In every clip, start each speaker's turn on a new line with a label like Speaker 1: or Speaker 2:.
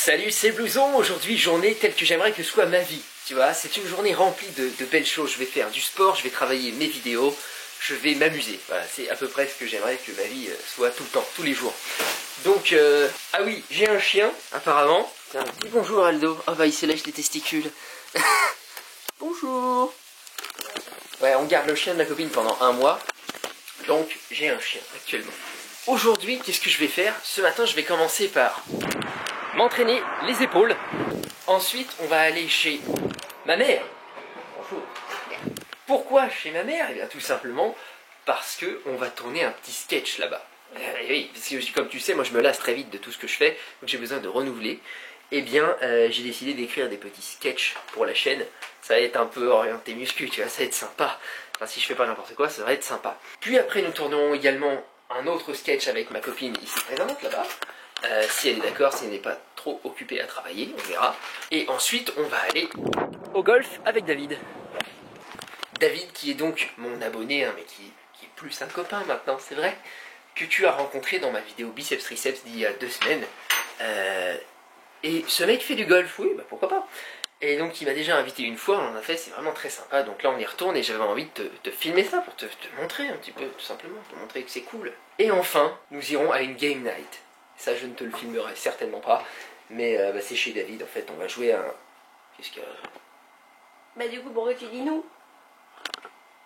Speaker 1: Salut, c'est Blouson. Aujourd'hui, journée telle que j'aimerais que soit ma vie. Tu vois, c'est une journée remplie de belles choses. Je vais faire du sport, je vais travailler mes vidéos, je vais m'amuser. Voilà, c'est à peu près ce que j'aimerais que ma vie soit tout le temps, tous les jours. Donc, ah oui, j'ai un chien, apparemment. Tiens, dis bonjour Aldo. Oh bah, il se lèche les testicules. Bonjour. Ouais, on garde le chien de ma copine pendant 1 mois. Donc, j'ai un chien actuellement. Aujourd'hui, qu'est-ce que je vais faire? Ce matin, je vais commencer par m'entraîner les épaules. Ensuite, on va aller chez ma mère. Bonjour. Pourquoi chez ma mère? Eh bien, tout simplement parce que on va tourner un petit sketch là-bas. Oui, parce que comme tu sais, moi je me lasse très vite de tout ce que je fais, donc j'ai besoin de renouveler. Eh bien, j'ai décidé d'écrire des petits sketchs pour la chaîne. Ça va être un peu orienté muscu, tu vois, ça va être sympa. Enfin, si je fais pas n'importe quoi, ça va être sympa. Puis après, nous tournerons également un autre sketch avec ma copine ici présente là-bas. Si elle est d'accord, si elle n'est pas trop occupée à travailler, on verra. Et ensuite, on va aller au golf avec David. David qui est donc mon abonné, hein, mais qui est plus un copain maintenant, c'est vrai, que tu as rencontré dans ma vidéo biceps triceps d'il y a 2 semaines. Et ce mec fait du golf, oui, bah pourquoi pas. Et donc il m'a déjà invité une fois, on en a fait, c'est vraiment très sympa. Donc là on y retourne et j'avais envie de te filmer ça pour te montrer un petit peu, tout simplement, te montrer que c'est cool. Et enfin, nous irons à une game night. Ça je ne te le filmerai certainement pas, mais bah, c'est chez David en fait, on va jouer à un... Qu'est-ce qu'il y a?
Speaker 2: Bah du coup pourquoi tu dis nous?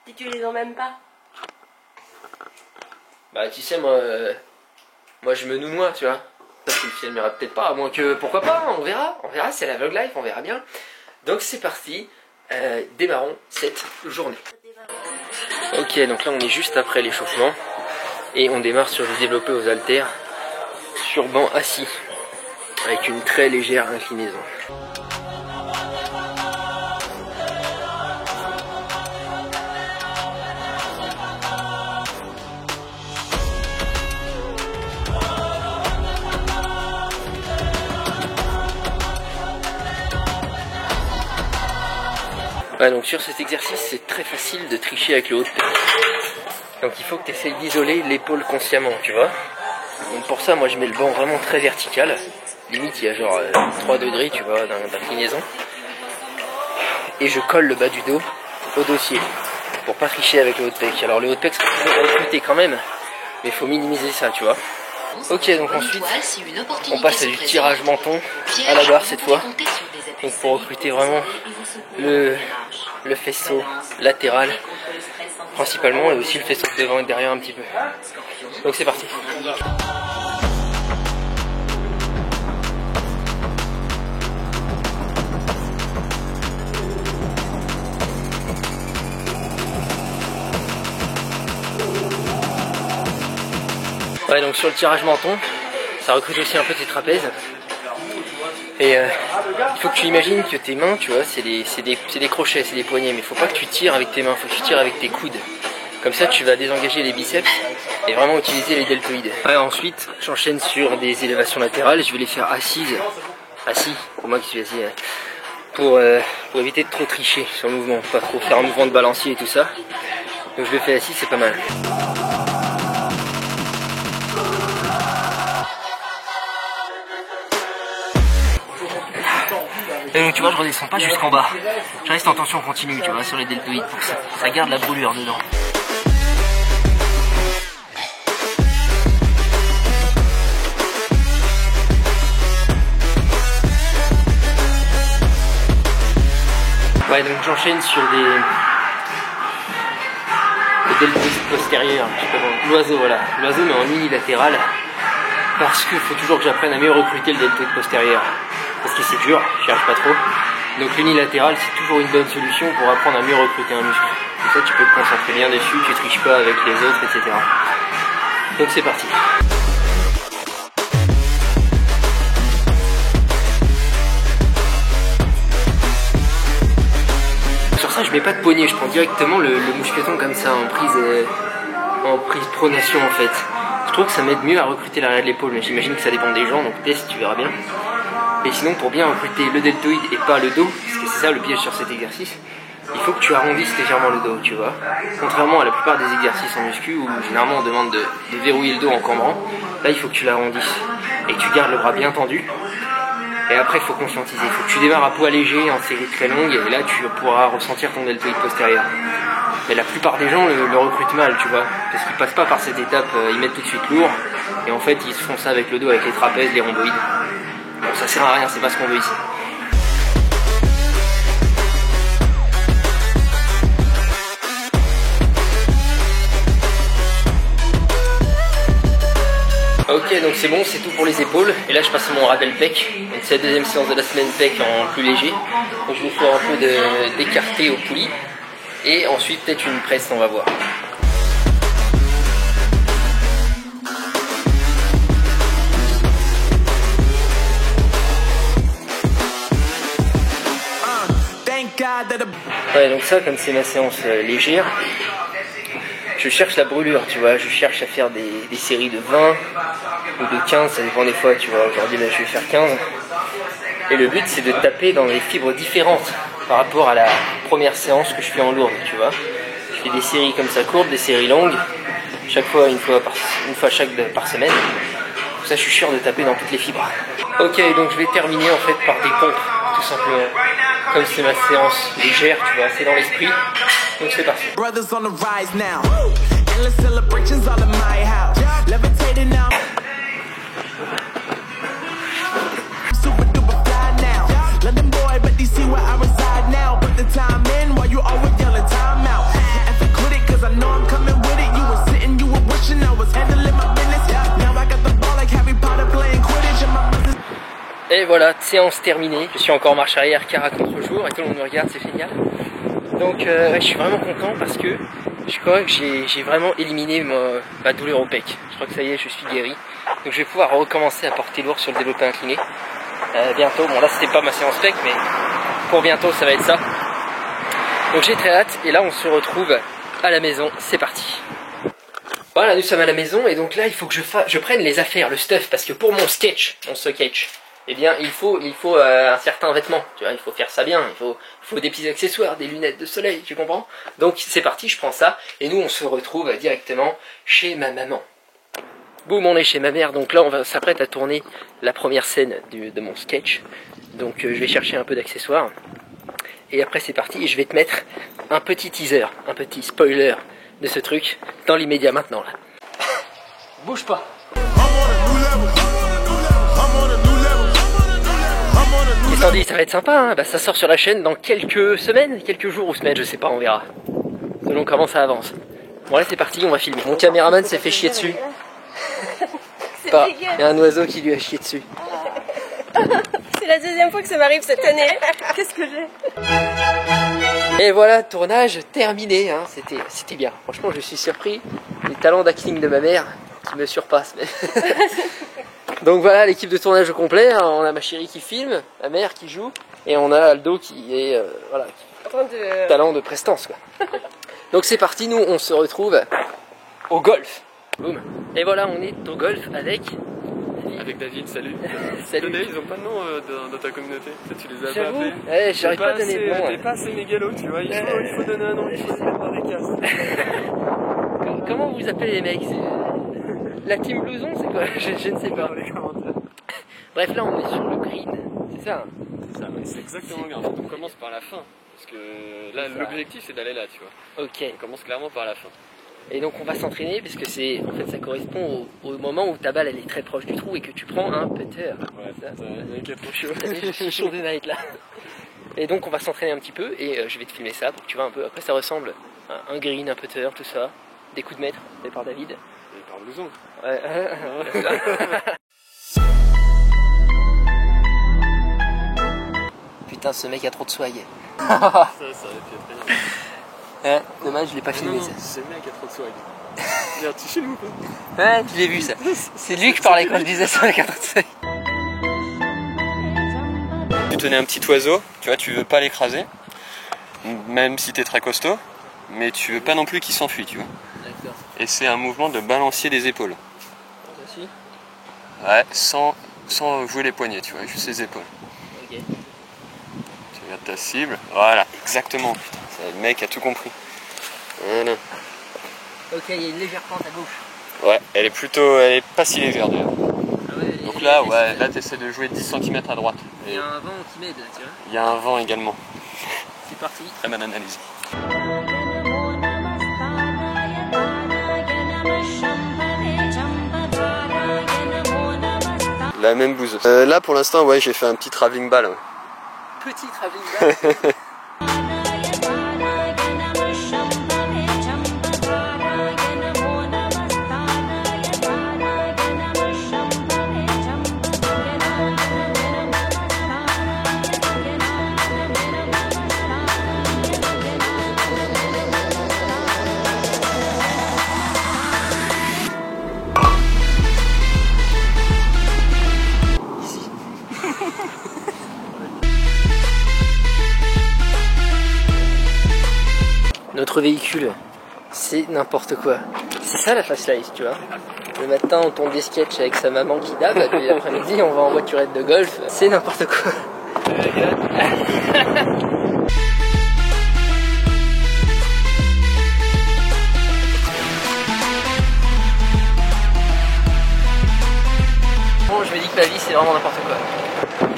Speaker 2: Si tu les emmènes pas?
Speaker 1: Bah tu sais moi je me nounoie tu vois. Ça tu le filmeras peut-être pas, à moins que... Pourquoi pas, on verra, c'est la vlog life, on verra bien. Donc c'est parti, démarrons cette journée. Ok, donc là on est juste après l'échauffement. Et on démarre sur le développé aux haltères, sur banc assis, avec une très légère inclinaison. Ouais, donc sur cet exercice, c'est très facile de tricher avec le haut de pec. Donc il faut que tu essayes d'isoler l'épaule consciemment, tu vois. Donc pour ça, moi je mets le banc vraiment très vertical. Limite, il y a genre 3 degrés, tu vois, d'inclinaison. Et je colle le bas du dos au dossier, pour pas tricher avec le haut de pec. Alors le haut de pec, ça peut recruter quand même, mais il faut minimiser ça, tu vois. Ok, donc ensuite, on passe à du tirage menton à la barre cette fois. Donc pour recruter vraiment le faisceau latéral principalement, et aussi le faisceau de devant et derrière un petit peu. Donc c'est parti. Ouais, donc sur le tirage menton, ça recrute aussi un peu tes trapèzes. Et il faut que tu imagines que tes mains, tu vois, c'est des crochets, c'est des poignets, mais il faut pas que tu tires avec tes mains, il faut que tu tires avec tes coudes. Comme ça, tu vas désengager les biceps et vraiment utiliser les deltoïdes. Ouais, ensuite, j'enchaîne sur des élévations latérales, je vais les faire assis, pour moi qui suis assis, pour éviter de trop tricher sur le mouvement, pas trop faire un mouvement de balancier et tout ça. Donc je le fais assis, c'est pas mal. Et donc tu vois, je redescends pas jusqu'en bas. Je reste en tension continue, tu vois, sur les deltoïdes pour que ça garde la brûlure dedans. Ouais, donc j'enchaîne sur des deltoïdes postérieurs, je sais pas comment. L'oiseau, voilà. L'oiseau mais en unilatéral. Parce qu'il faut toujours que j'apprenne à mieux recruter le deltoïde postérieur. Parce que c'est dur, je n'y arrive pas trop. Donc l'unilatéral, c'est toujours une bonne solution pour apprendre à mieux recruter un muscle. Comme ça, tu peux te concentrer bien dessus, tu triches pas avec les autres, etc. Donc c'est parti. Sur ça, je mets pas de poignet, je prends directement le mousqueton comme ça, en prise pronation en fait. Je trouve que ça m'aide mieux à recruter l'arrière de l'épaule, mais j'imagine que ça dépend des gens, donc teste, tu verras bien. Et sinon, pour bien recruter le deltoïde et pas le dos, parce que c'est ça le piège sur cet exercice, il faut que tu arrondisses légèrement le dos, tu vois. Contrairement à la plupart des exercices en muscu où généralement on demande de verrouiller le dos en cambrant, là il faut que tu l'arrondisses et que tu gardes le bras bien tendu Et après, il faut conscientiser. Il faut que tu démarres à poids léger en série très longue et là, tu pourras ressentir ton deltoïde postérieur. Mais la plupart des gens le recrutent mal, tu vois, parce qu'ils passent pas par cette étape, ils mettent tout de suite lourd et en fait, ils se font ça avec le dos, avec les trapèzes, les rhomboïdes. Bon, ça sert à rien, c'est pas ce qu'on veut ici. Ok, donc c'est bon, c'est tout pour les épaules. Et là, je passe mon rappel pec. Donc c'est la deuxième séance de la semaine pec en plus léger. Donc je vais faire un peu d'écarté au poulie. Et ensuite, peut-être une presse, on va voir. Ouais, donc ça, comme c'est ma séance légère, je cherche la brûlure, tu vois, je cherche à faire des séries de 20 ou de 15, ça dépend des fois, tu vois, aujourd'hui là je vais faire 15. Et le but c'est de taper dans des fibres différentes par rapport à la première séance que je fais en lourde, tu vois. Je fais des séries comme ça courtes, des séries longues, chaque fois une fois par semaine. Pour ça je suis sûr de taper dans toutes les fibres. Ok, donc je vais terminer en fait par des pompes, tout simplement. Comme c'est ma séance légère, tu vois, c'est dans l'esprit. Donc c'est parti. Et voilà, séance terminée. Je suis encore en marche arrière car à contre-jour et tout le monde me regarde, c'est génial. Donc je suis vraiment content parce que je crois que j'ai vraiment éliminé ma douleur au pec. Je crois que ça y est, je suis guéri. Donc je vais pouvoir recommencer à porter lourd sur le développé incliné. Bientôt, bon là c'était pas ma séance pec, mais pour bientôt ça va être ça. Donc j'ai très hâte et là on se retrouve à la maison, c'est parti. Voilà, nous sommes à la maison et donc là il faut que je prenne les affaires, le stuff, parce que pour mon sketch, eh bien il faut un certain vêtement, tu vois, il faut faire ça bien, il faut des petits accessoires, des lunettes de soleil, tu comprends? Donc c'est parti, je prends ça et nous on se retrouve directement chez ma maman. Boum, on est chez ma mère, donc là on s'apprête à tourner la première scène de mon sketch. Donc je vais chercher un peu d'accessoires et après c'est parti et je vais te mettre un petit teaser, un petit spoiler de ce truc dans l'immédiat maintenant là. Bouge pas. Qu'est-ce qu'on dit, ça va être sympa, hein, bah, ça sort sur la chaîne dans quelques semaines, quelques jours ou semaines, je sais pas, on verra. Selon comment ça avance. Bon là c'est parti, on va filmer. Mon caméraman s'est fait chier dessus. Il y a un oiseau qui lui a chié dessus.
Speaker 2: C'est la deuxième fois que ça m'arrive cette année. Qu'est-ce que j'ai?
Speaker 1: Et voilà, tournage terminé, hein. C'était bien. Franchement je suis surpris. Les talents d'acting de ma mère qui me surpassent. Donc voilà, l'équipe de tournage au complet, hein. On a ma chérie qui filme, ma mère qui joue, et on a Aldo qui est voilà, talent de prestance quoi. Donc c'est parti, nous on se retrouve au golf. Boum. Et voilà, on est au golf avec
Speaker 3: David, salut.
Speaker 1: Salut.
Speaker 3: David, ils ont pas de nom dans ta communauté. Tu les as pas
Speaker 1: J'avoue,
Speaker 3: appelés.
Speaker 1: j'arrive pas à donner de nom.
Speaker 3: T'es pas assez mégalo, tu vois. Il faut donner un nom, il faut se mettre dans des cases.
Speaker 1: Comment vous appelez les mecs? La team blouson, c'est quoi? Je ne sais pas.
Speaker 3: Dans les commentaires.
Speaker 1: Bref, là on est sur le green, c'est ça, hein?
Speaker 3: C'est ça, c'est exactement grave. On commence par la fin. Parce que là, l'objectif c'est d'aller là, tu vois.
Speaker 1: Ok.
Speaker 3: On commence clairement par la fin.
Speaker 1: Et donc on va s'entraîner parce que ça correspond au moment où ta balle elle est très proche du trou et que tu prends un putter.
Speaker 3: Ouais,
Speaker 1: ça.
Speaker 3: Le mec est trop chaud.
Speaker 1: C'est chaud de night là. Et donc on va s'entraîner un petit peu et je vais te filmer ça pour que tu vois un peu. Après ça ressemble à un green, un putter, tout ça. Des coups de maître faits par David.
Speaker 3: Et par blouson.
Speaker 1: Ouais. Putain, ce mec a trop de swag.
Speaker 3: Ça aurait pu être rien.
Speaker 1: Ouais, dommage, je l'ai pas filmé ça.
Speaker 3: Ce mec a trop de swag. Regarde, tu filmes ou pas?
Speaker 1: Ouais, je l'ai vu ça. C'est lui que je parlais quand je disais ça avec un trop de swag.
Speaker 3: Tu tenais un petit oiseau, tu vois, tu veux pas l'écraser, même si t'es très costaud, mais tu veux pas non plus qu'il s'enfuit, tu vois.
Speaker 1: D'accord.
Speaker 3: Et c'est un mouvement de balancier des épaules.
Speaker 1: Aussi.
Speaker 3: Ouais, sans jouer les poignets, tu vois, juste les épaules.
Speaker 1: Ok.
Speaker 3: Tu regardes ta cible, voilà, exactement. Putain, le mec a tout compris. Voilà.
Speaker 1: Ok, il y a une légère pente à gauche.
Speaker 3: Ouais, elle est pas si légère d'ailleurs.
Speaker 1: Ah ouais,
Speaker 3: Donc là, ouais, là tu essaies de jouer 10 cm à droite.
Speaker 1: Il y a un vent qui m'aide là, tu vois.
Speaker 3: Il y a un vent également.
Speaker 1: C'est parti.
Speaker 3: Très bonne analyse. La même bouse. Là pour l'instant, ouais, j'ai fait un petit travelling ball.
Speaker 1: Petit travelling ball. Notre véhicule, c'est n'importe quoi. C'est ça la fast life, tu vois. Le matin, on tourne des sketchs avec sa maman qui dave, puis l'après-midi, on va en voiturette de golf. C'est n'importe quoi. Bon, je me dis que ma vie, c'est vraiment n'importe quoi.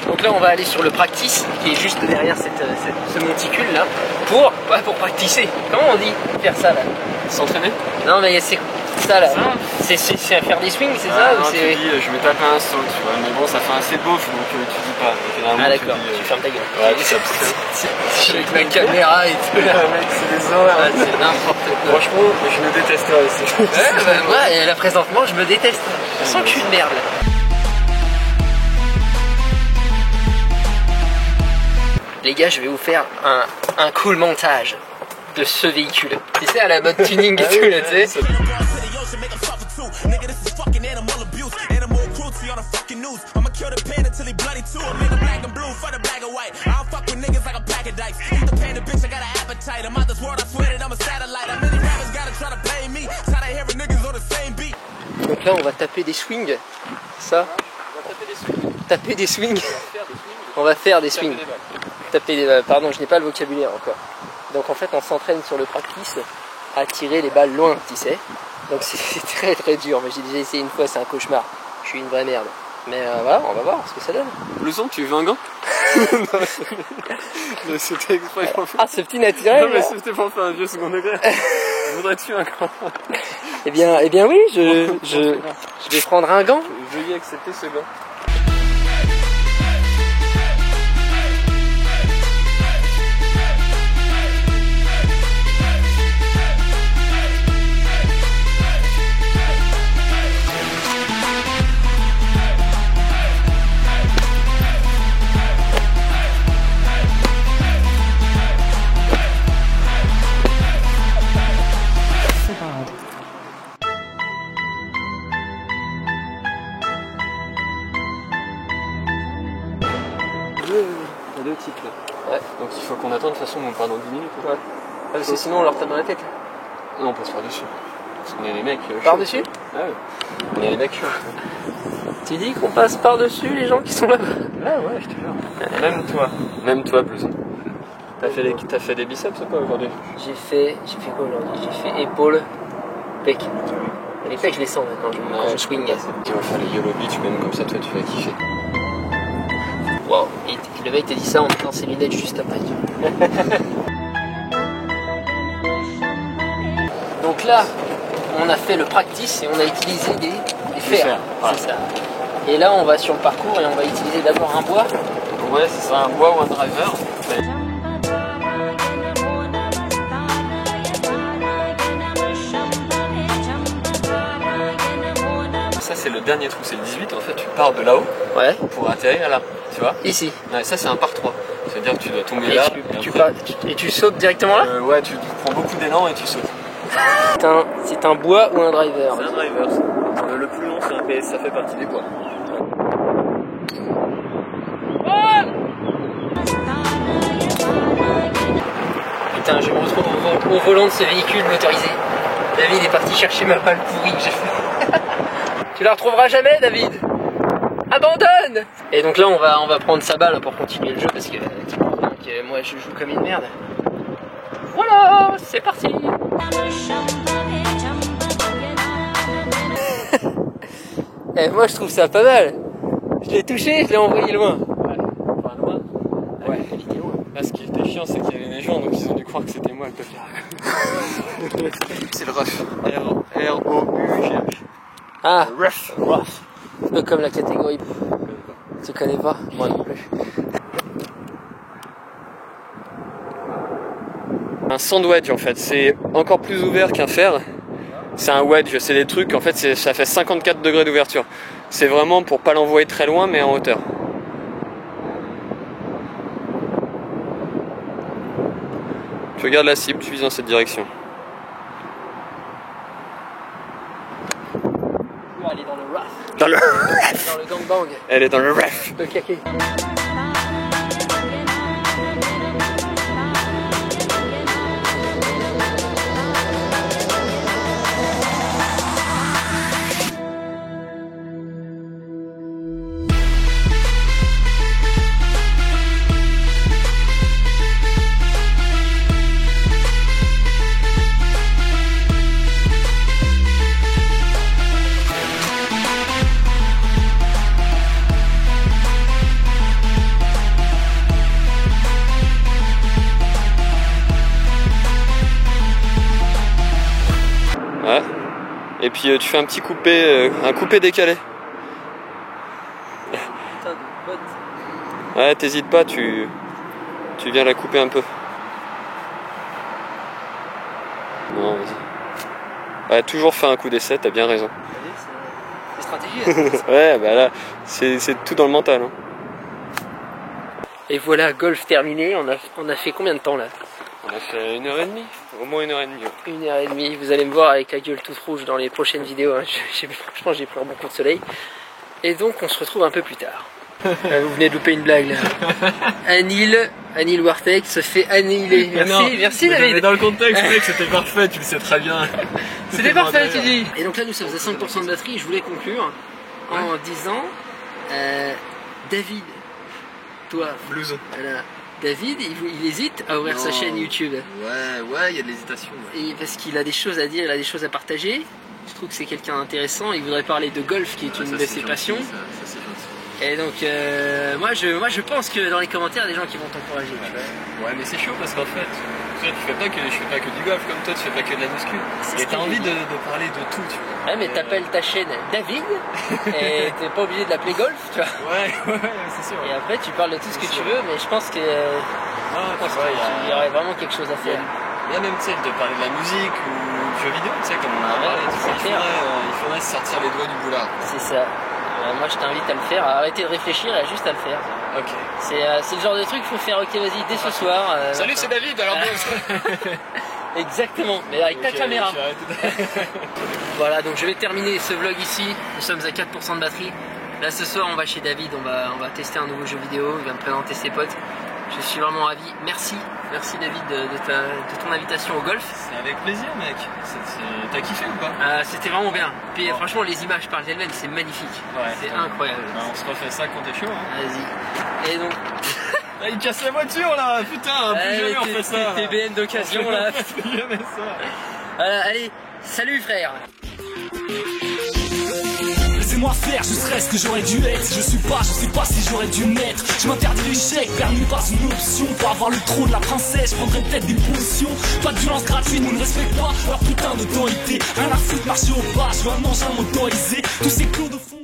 Speaker 1: Donc là on va aller sur le practice qui est juste derrière ce monticule là pour practicer. Comment on dit faire ça là?
Speaker 3: S'entraîner?
Speaker 1: Non mais c'est ça là. C'est faire des swings, c'est ça?
Speaker 3: Non,
Speaker 1: ou
Speaker 3: tu dis je vais taper un saut, tu vois, mais bon ça fait assez beauf donc tu dis pas.
Speaker 1: Ah d'accord, tu fermes ta gueule.
Speaker 3: Ouais, c'est
Speaker 1: avec la caméra et tout là.
Speaker 3: Mec, c'est des horreurs.
Speaker 1: Ouais, c'est n'importe quoi.
Speaker 3: Franchement, je me déteste là aussi.
Speaker 1: Ouais, bah, moi là présentement je me déteste. Je sens que je suis une merde. Les gars, je vais vous faire un cool montage de ce véhicule. Tu sais, à la mode tuning et tout, là, tu sais. Donc là, on va taper des swings. Ça. Taper des swings. On va faire des swings. Taper des balles. Pardon, je n'ai pas le vocabulaire encore. Donc en fait, on s'entraîne sur le practice à tirer les balles loin, tu sais. Donc c'est très très dur. Mais j'ai déjà essayé une fois, c'est un cauchemar. Je suis une vraie merde. Mais voilà, on va voir ce que ça donne.
Speaker 3: Blouson, tu veux un gant? Non, c'était exprès.
Speaker 1: Ah, ce petit naturel.
Speaker 3: Non, mais c'était pour faire un vieux second degré. Voudrais-tu un gant?
Speaker 1: Eh bien oui, je vais prendre un gant.
Speaker 3: Veuillez accepter ce gant. Il y a deux types là. Ouais. Donc il faut qu'on attende, de toute façon on part dans 10 minutes.
Speaker 1: Ouais. Parce que sinon on leur tape dans la tête.
Speaker 3: Non, on passe par-dessus. Parce qu'on est les mecs.
Speaker 1: Par-dessus?
Speaker 3: Ouais. On est les mecs chauds.
Speaker 1: Tu dis qu'on passe par-dessus les gens qui sont là-bas?
Speaker 3: Ouais, je te jure. Même toi, Blouson. T'as fait des biceps ou pas aujourd'hui?
Speaker 1: J'ai fait quoi aujourd'hui? J'ai fait épaule, pec. Les pecs je les sens maintenant quand je swing.
Speaker 3: Tu vas faire les YOLO Beach, même comme ça toi tu vas kiffer.
Speaker 1: Wow. Et le mec t'a dit ça en mettant ses lunettes juste après. Donc là, on a fait le practice et on a utilisé des fers.
Speaker 3: Ouais.
Speaker 1: C'est ça. Et là, on va sur le parcours et on va utiliser d'abord un bois.
Speaker 3: Ouais, c'est ça, un bois ou un driver. Ça, c'est le dernier trou, c'est le 18. En fait, tu pars de là-haut pour atterrir là. Tu vois?
Speaker 1: Ici.
Speaker 3: Ouais, ça, c'est un par 3. C'est-à-dire que tu dois tomber là.
Speaker 1: Et tu sautes directement là?
Speaker 3: Ouais, tu prends beaucoup d'élan et tu sautes.
Speaker 1: C'est un bois ou un driver?
Speaker 3: C'est un driver. Le plus long, c'est un PS, ça fait partie des bois.
Speaker 1: Putain, je me retrouve au volant de ce véhicule motorisé. David est parti chercher ma balle pourrie que j'ai fait. Tu la retrouveras jamais, David. Abandonne! Et donc là, on va prendre sa balle pour continuer le jeu parce que moi, je joue comme une merde. Voilà, c'est parti. Et moi, je trouve ça pas mal. Je l'ai touché, je l'ai envoyé loin. Ouais. Enfin, loin.
Speaker 3: Ouais.
Speaker 1: La vidéo.
Speaker 3: Là, ce qui était chiant, c'est qu'il y avait des gens, donc ils ont dû croire que c'était moi le copieur. C'est le ROUGH. R-O-U-G-H.
Speaker 1: Ah,
Speaker 3: ROUGH.
Speaker 1: rough. Un peu comme la catégorie. Tu connais pas? Moi non plus.
Speaker 3: Un sand wedge en fait, c'est encore plus ouvert qu'un fer. C'est un wedge, c'est des trucs, en fait ça fait 54 degrés d'ouverture. C'est vraiment pour pas l'envoyer très loin mais en hauteur. Tu regardes la cible, tu vises dans cette direction.
Speaker 1: Elle est dans le rough.
Speaker 3: Dans le
Speaker 1: Dans le gangbang.
Speaker 3: Elle est dans le ref.
Speaker 1: Le caquet.
Speaker 3: Ouais. Et puis tu fais un petit coupé, un coupé décalé.
Speaker 1: Putain de pote.
Speaker 3: Ouais, t'hésites pas, tu viens la couper un peu. Non, vas-y. Ouais, toujours faire un coup d'essai, t'as bien raison.
Speaker 1: C'est stratégie.
Speaker 3: Ouais, bah là, c'est tout dans le mental. Hein.
Speaker 1: Et voilà, golf terminé. On a fait combien de temps là?
Speaker 3: On a fait 1h30, au moins 1h30. Ouais.
Speaker 1: 1h30. Vous allez me voir avec la gueule toute rouge dans les prochaines vidéos. Hein. Franchement, j'ai pris un bon coup de soleil. Et donc, on se retrouve un peu plus tard. Vous venez de louper une blague là. Anil Wartek se fait annihiler. Merci David.
Speaker 3: Mais dans le contexte, mec, c'était parfait, tu le sais très bien.
Speaker 1: C'était parfait, tu dis. Et donc là, nous sommes à 5% de batterie. Je voulais conclure en disant David, toi,
Speaker 3: Blues.
Speaker 1: voilà. David, il hésite à ouvrir sa chaîne YouTube.
Speaker 3: Ouais, il y a de l'hésitation. Ouais.
Speaker 1: Et parce qu'il a des choses à dire, il a des choses à partager. Je trouve que c'est quelqu'un d'intéressant. Il voudrait parler de golf, qui est une de ses passions.
Speaker 3: Ça c'est gentil.
Speaker 1: Et donc, moi, je pense que dans les commentaires, il y a des gens qui vont t'encourager.
Speaker 3: Ouais, mais c'est chaud parce qu'en fait, je fais pas que du golf comme toi, tu fais pas que de la muscu. Et t'as envie de parler de tout, tu vois.
Speaker 1: Ouais, mais t'appelles ta chaîne David et t'es pas obligé de l'appeler golf, tu vois.
Speaker 3: Ouais, c'est sûr.
Speaker 1: Et après, tu parles de tout ce que tu veux, mais je pense que il y aurait vraiment quelque chose à faire.
Speaker 3: Il y a même, tu sais, de parler de la musique ou du jeu vidéo, tu sais, comme on en a parlé. Il faudrait se sortir les doigts du boulard.
Speaker 1: C'est ça. Moi, je t'invite à le faire, à arrêter de réfléchir et à juste à le faire.
Speaker 3: Ok.
Speaker 1: C'est le genre de truc qu'il faut faire. Ok, vas-y, dès ce soir.
Speaker 3: Salut, c'est David, alors
Speaker 1: Exactement, mais avec ta caméra. Voilà, donc je vais terminer ce vlog ici. Nous sommes à 4% de batterie. Là, ce soir, on va chez David, on va tester un nouveau jeu vidéo. Il va me présenter ses potes. Je suis vraiment ravi. Merci David de ton invitation au golf.
Speaker 3: C'est avec plaisir, mec. T'as kiffé ou pas?
Speaker 1: C'était vraiment bien. Puis franchement, les images parlent d'elles-mêmes, c'est magnifique.
Speaker 3: Ouais,
Speaker 1: c'est incroyable.
Speaker 3: Bah, on se refait ça quand t'es chaud. Hein.
Speaker 1: Vas-y. Et donc.
Speaker 3: Là, il casse la voiture là, putain, plus jamais on fait ça.
Speaker 1: TBN d'occasion là.
Speaker 3: Plus jamais ça.
Speaker 1: Voilà, allez, salut frère.
Speaker 4: Laissez-moi faire, je serais ce que j'aurais dû être. Si je suis pas, je sais pas si j'aurais dû naître. Je m'interdis l'échec, permis pas une option. Pour avoir le trône de la princesse, je prendrais peut-être des positions. Pas de violence gratuite, on ne respecte pas leur putain d'autorité. Rien à foutre, marcher au pas, je veux un engin motorisé. Tous ces clos de fond.